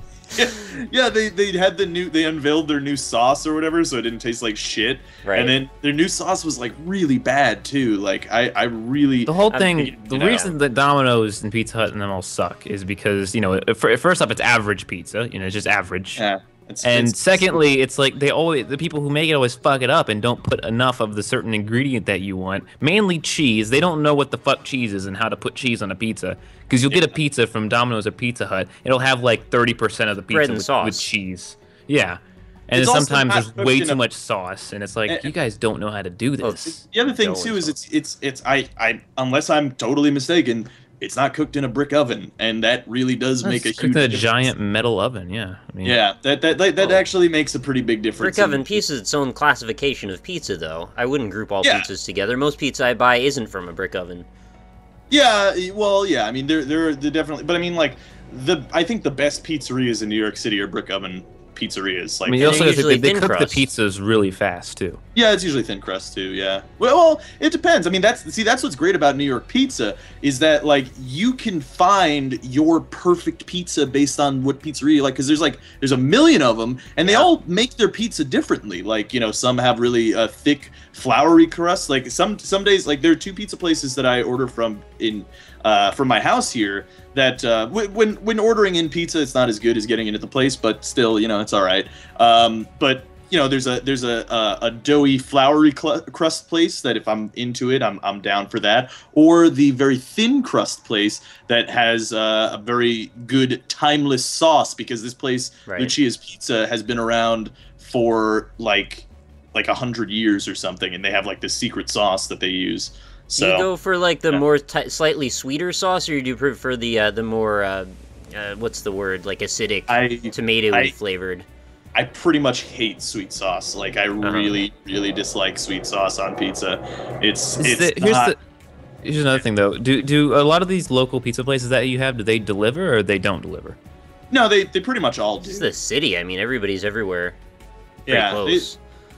S1: Yeah, they had they unveiled their new sauce or whatever, so it didn't taste like shit. Right. And then their new sauce was like really bad too. Like I really
S3: the whole thing. The reason that Domino's and Pizza Hut and them all suck is because, you know, first up, it's average pizza. You know, it's just average.
S1: Yeah.
S3: And secondly, it's like the people who make it always fuck it up and don't put enough of the certain ingredient that you want. Mainly cheese. They don't know what the fuck cheese is and how to put cheese on a pizza. Because you'll get a pizza from Domino's or Pizza Hut, it'll have like 30% of the pizza with cheese. Yeah. And sometimes there's way too much sauce, and it's like, you guys don't know how to do this.
S1: The other thing too is it's unless I'm totally mistaken, it's not cooked in a brick oven, and that really does make a huge difference.
S3: It's a giant metal oven, yeah. I mean,
S1: yeah, that actually makes a pretty big difference.
S2: Brick oven pizza is its own classification of pizza, though. I wouldn't group all pizzas together. Most pizza I buy isn't from a brick oven.
S1: Yeah, well, yeah. I mean, they're definitely, but I mean, like I think the best pizzerias in New York City are brick oven pizzerias. Like,
S3: I mean, they cook the pizzas really fast too.
S1: Yeah, it's usually thin crust too. Yeah. Well, it depends. I mean, that's what's great about New York pizza is that like you can find your perfect pizza based on what pizzeria you like, because there's a million of them, and they all make their pizza differently. Like, you know, some have really thick, floury crust. Like some days, like there are 2 pizza places that I order from my house here that when ordering in pizza, it's not as good as getting it at the place, but still, you know, it's all right. But you know, there's a doughy, floury crust place that if I'm into it, I'm down for that. Or the very thin crust place that has a very good timeless sauce, because this place, Lucia's Pizza, has been around for like 100 years or something, and they have like this secret sauce that they use. So,
S2: do you go for like the more slightly sweeter sauce, or do you prefer the more what's the word, like acidic, tomato flavored?
S1: I pretty much hate sweet sauce. Like I really dislike sweet sauce on pizza. Here's
S3: another thing though. Do a lot of these local pizza places that you have, do they deliver or they don't deliver?
S1: No, they pretty much all do.
S2: This is the city. I mean, everybody's everywhere. Pretty close.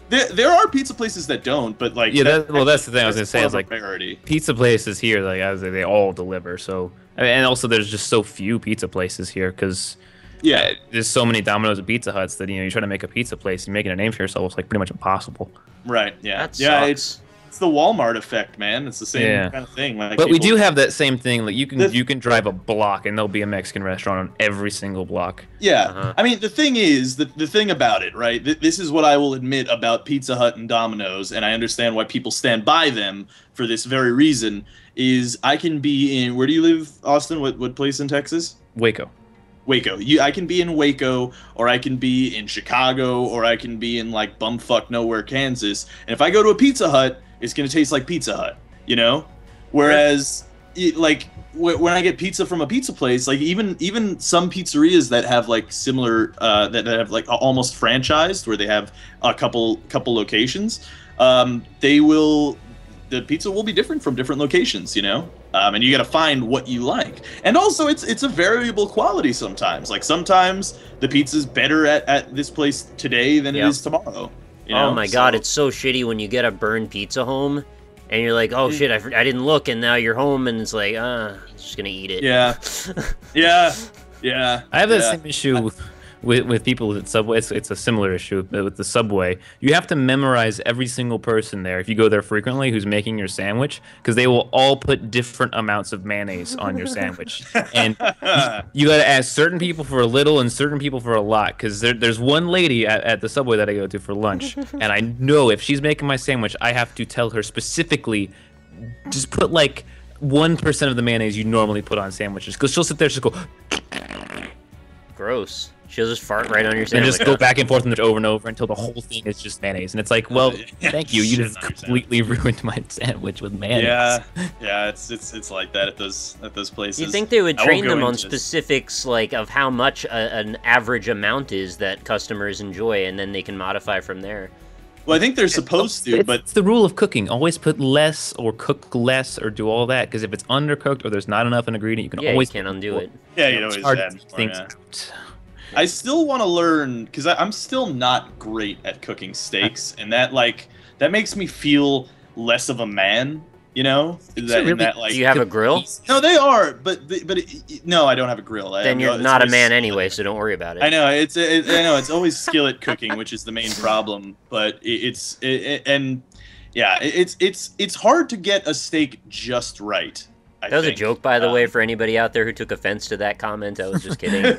S1: There are pizza places that don't, but like
S3: that's the thing I was gonna say. Is like
S1: rarity.
S3: Pizza places here, like I was like, they all deliver. So and also there's just so few pizza places here because there's so many Domino's and Pizza Huts that, you know, you try to make a pizza place and making a name for yourself is like pretty much impossible.
S1: Right. Yeah.
S2: That sucks.
S1: it's the Walmart effect, man. It's the same kind of thing. Like,
S3: but we do have that same thing. Like you can drive a block and there'll be a Mexican restaurant on every single block.
S1: Yeah, I mean the thing is the thing about it, right? This is what I will admit about Pizza Hut and Domino's, and I understand why people stand by them for this very reason. Is I can be in, where do you live, Austin? What place in Texas?
S3: Waco.
S1: I can be in Waco, or I can be in Chicago, or I can be in like bumfuck nowhere, Kansas. And if I go to a Pizza Hut, it's gonna taste like Pizza Hut, you know. Whereas, like when I get pizza from a pizza place, like even some pizzerias that have like similar that have like almost franchised, where they have a couple locations, the pizza will be different from different locations, you know? And you got to find what you like. And also, it's a variable quality sometimes. Like, sometimes the pizza's better at this place today than it is tomorrow. You know?
S2: Oh my god, it's so shitty when you get a burned pizza home, and you're like, oh shit, I didn't look, and now you're home, and it's like, I'm just gonna eat it.
S1: Yeah. Yeah.
S3: I have that same issue with people at Subway. It's a similar issue with the Subway. You have to memorize every single person there if you go there frequently who's making your sandwich, because they will all put different amounts of mayonnaise on your sandwich. And you got to ask certain people for a little and certain people for a lot, because there's one lady at the Subway that I go to for lunch, and I know if she's making my sandwich, I have to tell her specifically, just put like 1% of the mayonnaise you normally put on sandwiches, because she'll sit there, she'll go...
S2: Gross. She'll just fart right on your sandwich.
S3: And just go back and forth over and over until the whole thing is just mayonnaise. And it's like, well, thank you. You just completely ruined my sandwich with mayonnaise.
S1: Yeah, it's like that at those places.
S2: You think they would train them on specifics, like, of how much an average amount is that customers enjoy, and then they can modify from there?
S1: Well, I think they're supposed to, but...
S3: It's the rule of cooking. Always put less or cook less or do all that, because if it's undercooked or there's not enough an ingredient, you can always...
S2: you can't undo it.
S1: Yeah, you always add things out. I still want to learn, because I'm still not great at cooking steaks, and that makes me feel less of a man, you know?
S2: Do you have a grill?
S1: No, they are, but no, I don't have a grill.
S2: Then you're not a man anyway, so don't worry about it.
S1: I know it's always skillet cooking, which is the main problem. But it's hard to get a steak just right. That
S2: was a joke, by the way, for anybody out there who took offense to that comment. I was just kidding.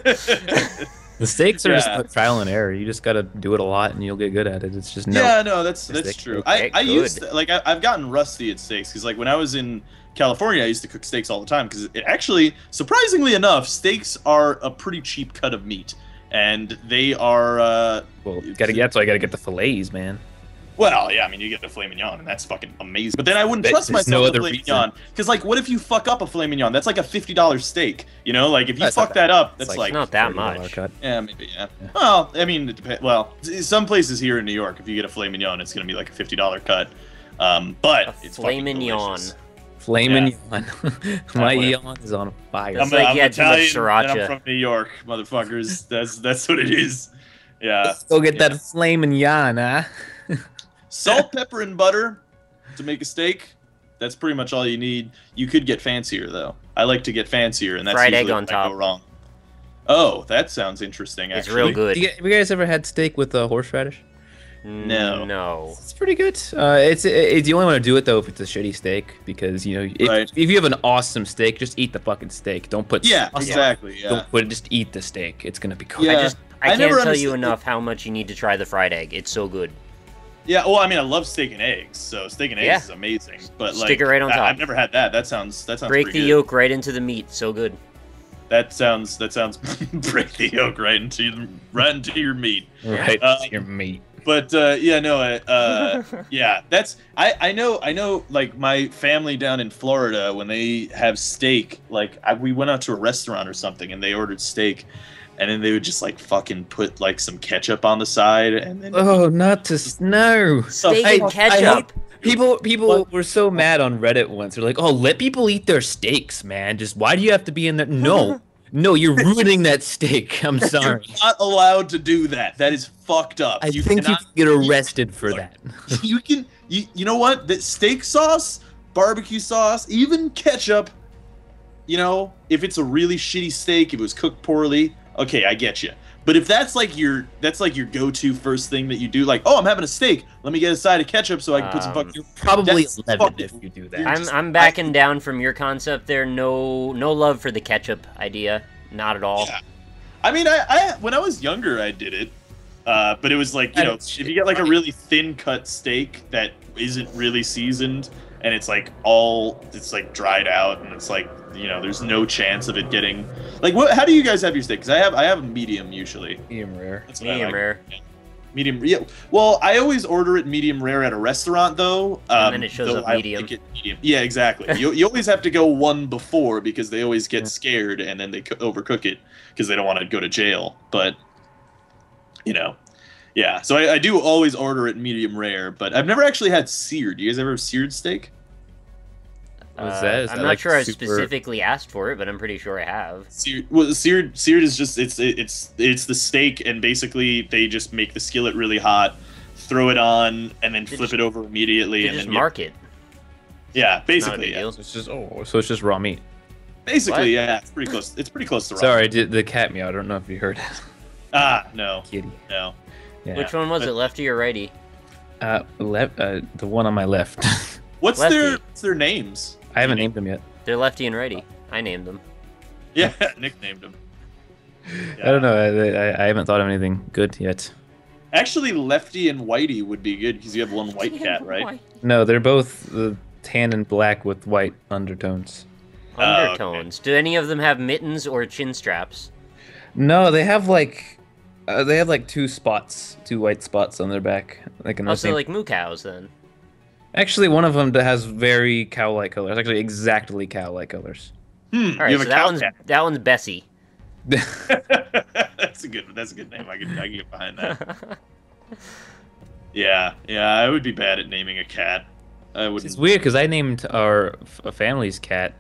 S3: The steaks are just trial and error. You just gotta do it a lot, and you'll get good at it. It's just
S1: that's true. I used to, I've gotten rusty at steaks, because like when I was in California, I used to cook steaks all the time, because it actually, surprisingly enough, steaks are a pretty cheap cut of meat, and they are.
S3: That's why you gotta get the fillets, man.
S1: Well, yeah, I mean, you get the filet mignon, and that's fucking amazing. But then I wouldn't trust myself with filet mignon, because, like, what if you fuck up a filet mignon? That's like a $50 steak, you know? Like, if you fuck that up, that's like
S2: not that much.
S1: Yeah, maybe, yeah. Well, I mean, it depends. Well, some places here in New York, if you get a filet mignon, it's going to be like a $50 cut. But it's
S2: filet
S1: fucking
S2: mignon.
S1: Delicious.
S3: Filet mignon. My yawn is on fire.
S1: I'm Italian, and I'm from New York, motherfuckers. That's what it is. Yeah.
S3: Let's go get that filet mignon, huh?
S1: Salt, pepper, and butter to make a steak. That's pretty much all you need. You could get fancier, though. I like to get fancier, and that's
S2: fried
S1: usually
S2: egg on top.
S1: I go wrong. Oh, that sounds interesting, actually.
S2: It's real good.
S3: Have you guys ever had steak with horseradish?
S1: No.
S2: It's
S3: pretty good. It's you only want to do it, though, if it's a shitty steak, because, you know, if you have an awesome steak, just eat the fucking steak. Don't put
S1: exactly. Yeah.
S3: Don't put it. Just eat the steak. It's gonna be cool.
S2: Yeah. I can't tell you enough how much you need to try the fried egg. It's so good.
S1: Yeah, well, I mean, I love steak and eggs, so steak and eggs is amazing. But
S2: stick it right on top.
S1: I've never had that. That sounds
S2: break the yolk right into the meat. So good.
S1: That sounds break the yolk right into your meat.
S3: Right into your meat.
S1: But that's I know. Like my family down in Florida, when they have steak, like we went out to a restaurant or something, and they ordered steak. And then they would just like fucking put like some ketchup on the side, and then
S2: steak and ketchup.
S3: People were so mad on Reddit once. They're like, "Oh, let people eat their steaks, man. Just why do you have to be in there?" No, you're ruining that steak. I'm sorry.
S1: You're not allowed to do that. That is fucked up.
S3: I think you can get arrested for that.
S1: You can. You know what? That steak sauce, barbecue sauce, even ketchup. You know, if it's a really shitty steak, if it was cooked poorly. Okay, I get you. But if that's like your go-to first thing that you do, like, oh, I'm having a steak, let me get a side of ketchup so I can put some fucking.
S3: Probably
S1: That's
S3: 11
S1: fucking-
S3: if you do that.
S2: I'm backing down from your concept there. No love for the ketchup idea. Not at all.
S1: Yeah. I mean, I when I was younger, I did it, but it was like, you know, if you get like a really thin cut steak that isn't really seasoned and it's like dried out and it's like, you know, there's no chance of it getting like what? How do you guys have your steak? Because I have a medium usually.
S3: Medium rare.
S1: That's what I
S2: Medium
S1: like.
S2: rare.
S1: Medium, yeah. Well, I always order it medium rare at a restaurant, though.
S2: And then it shows
S1: though
S2: up
S1: I
S2: medium.
S1: like it medium. Yeah, exactly. you always have to go one before because they always get scared and then they overcook it because they don't want to go to jail. But, you know, yeah. So I do always order it medium rare, but I've never actually had seared. You guys ever have seared steak?
S3: What's that? Is
S2: I'm
S3: that
S2: not
S3: like
S2: sure I
S3: super-
S2: specifically asked for it, but I'm pretty sure I have.
S1: Seared is just it's the steak, and basically they just make the skillet really hot, throw it on, and then flip it over immediately,
S2: They
S1: and
S2: just
S1: then
S2: mark it.
S1: yeah,
S2: Not a
S1: basically,
S2: big
S1: yeah.
S2: deal.
S3: So it's just raw meat.
S1: Basically,
S2: What?
S1: yeah, it's pretty close. It's pretty close to raw.
S3: Sorry, the cat meow. I don't know if you heard it.
S1: No,
S3: Kitty.
S1: no.
S3: Yeah.
S2: Which one was it, lefty or righty?
S3: The one on my left.
S1: What's
S2: Lefty.
S1: their names?
S3: I haven't named them yet.
S2: They're lefty and righty. I named them.
S1: Yeah, nicknamed them.
S3: I don't know. I haven't thought of anything good yet.
S1: Actually, Lefty and Whitey would be good because you have one white cat, right?
S3: No, they're both tan and black with white undertones.
S2: Undertones. Do any of them have mittens or chin straps?
S3: No, they have like two spots, two white spots on their back, like in the
S2: Also,
S3: same.
S2: like moo cows, then.
S3: Actually, one of them that has very cow-like colors. Actually, exactly cow-like colors.
S2: All right,
S1: you have
S2: so
S1: a cow
S2: that one's Bessie.
S1: That's a good name. I can get behind that. Yeah, I would be bad at naming a cat. I wouldn't.
S3: It's weird because I named our family's cat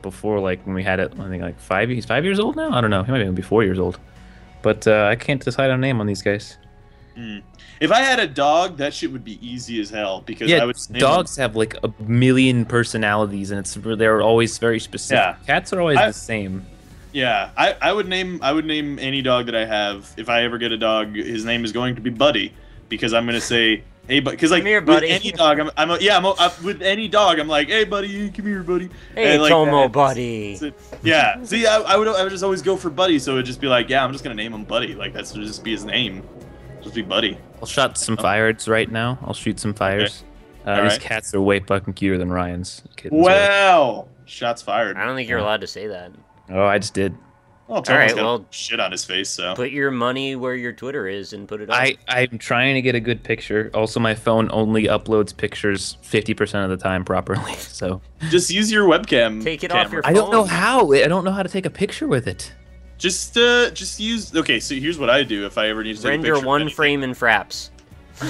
S3: before, like when we had it. I think like 5 years. 5 years old now. I don't know. He might even be 4 years old. But I can't decide on a name on these guys.
S1: If I had a dog, that shit would be easy as hell because
S3: Yeah,
S1: I would name
S3: dogs have like a million personalities, and they're always very specific.
S1: Yeah.
S3: Cats are always the same.
S1: Yeah, I would name any dog that I have. If I ever get a dog, his name is going to be Buddy because I'm gonna say, hey, but because like
S2: Come here,
S1: with
S2: buddy.
S1: any dog, with any dog, I'm like, hey, buddy, come here, buddy.
S2: Hey,
S1: And, like,
S2: Tomo,
S1: that-
S2: buddy.
S1: Yeah, see, I would just always go for Buddy, so it'd just be like, yeah, I'm just gonna name him Buddy. Like that's would just be his name, just be Buddy.
S3: I'll shot some fires right now. I'll shoot some fires. These
S1: Alright.
S3: cats are way fucking cuter than Ryan's kittens.
S1: Wow, shots fired.
S2: I don't think you're allowed to say that.
S3: Oh, I just did.
S1: Well, Tomo's
S2: Alright,
S1: got
S2: well-
S1: shit on his face, so.
S2: Put your money where your Twitter is and put it up.
S3: I'm trying to get a good picture. Also, my phone only uploads pictures 50% of the time properly. So
S1: Just use your webcam.
S2: Take it off
S1: camera.
S2: your
S3: I don't know
S2: phone.
S3: how. I don't know how to take a picture with it.
S1: Just use. Okay, so here's what I do if I ever need to take a
S2: Render
S1: picture of
S2: one
S1: anything.
S2: frame in fraps.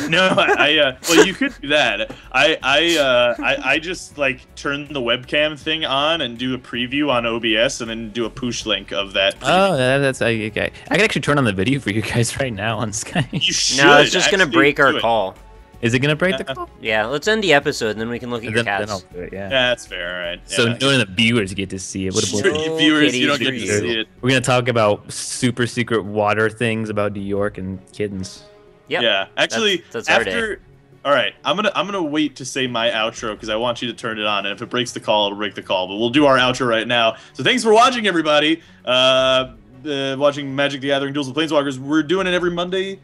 S1: No, well, you could do that. I just like turn the webcam thing on and do a preview on OBS and then do a push link of that.
S3: Oh, that's okay. I can actually turn on the video for you guys right now on Skype.
S1: You should.
S2: No, it's just gonna
S1: actually
S2: break our
S1: do it.
S2: call.
S3: Is it gonna break the call?
S2: Yeah, let's end the episode and then we can look at your
S3: Then
S2: cats.
S3: I'll do it. Yeah.
S1: Yeah, that's fair. All right.
S3: So
S1: yeah.
S3: none of the viewers get to see it. What a
S1: Sure,
S3: bull-
S1: you viewers, you don't
S2: kitties
S1: get to
S2: for you.
S1: see it.
S3: We're gonna talk about super secret water things about New York and kittens.
S2: Yep.
S1: Yeah, actually,
S2: that's our day.
S1: after. All right, I'm gonna wait to say my outro because I want you to turn it on, and if it breaks the call, it'll break the call. But we'll do our outro right now. So thanks for watching, everybody. Watching Magic the Gathering Duels with Planeswalkers. We're doing it every Monday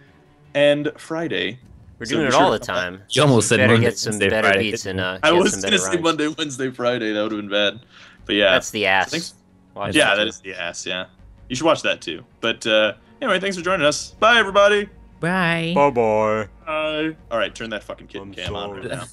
S1: and Friday.
S2: We're
S1: So
S2: doing
S1: be
S2: it
S1: sure
S2: all
S1: to
S2: the
S1: come back.
S2: time.
S3: You almost said
S2: better
S3: Monday,
S2: get some
S3: Wednesday,
S2: better
S3: Friday,
S2: beats and
S3: didn't
S1: I
S2: get
S1: was
S2: some
S1: gonna
S2: better
S1: say
S2: rhymes.
S1: Monday, Wednesday, Friday. That would have been bad. But yeah,
S2: That's the ass.
S1: Thanks.
S2: Watch
S1: Yeah,
S2: it.
S1: that is the ass. Yeah, you should watch that too. But anyway, thanks for joining us. Bye, everybody.
S3: Bye.
S2: Bye-bye.
S1: Bye. All right, turn that fucking kitten
S2: I'm
S1: cam on
S2: sorry.
S1: right now.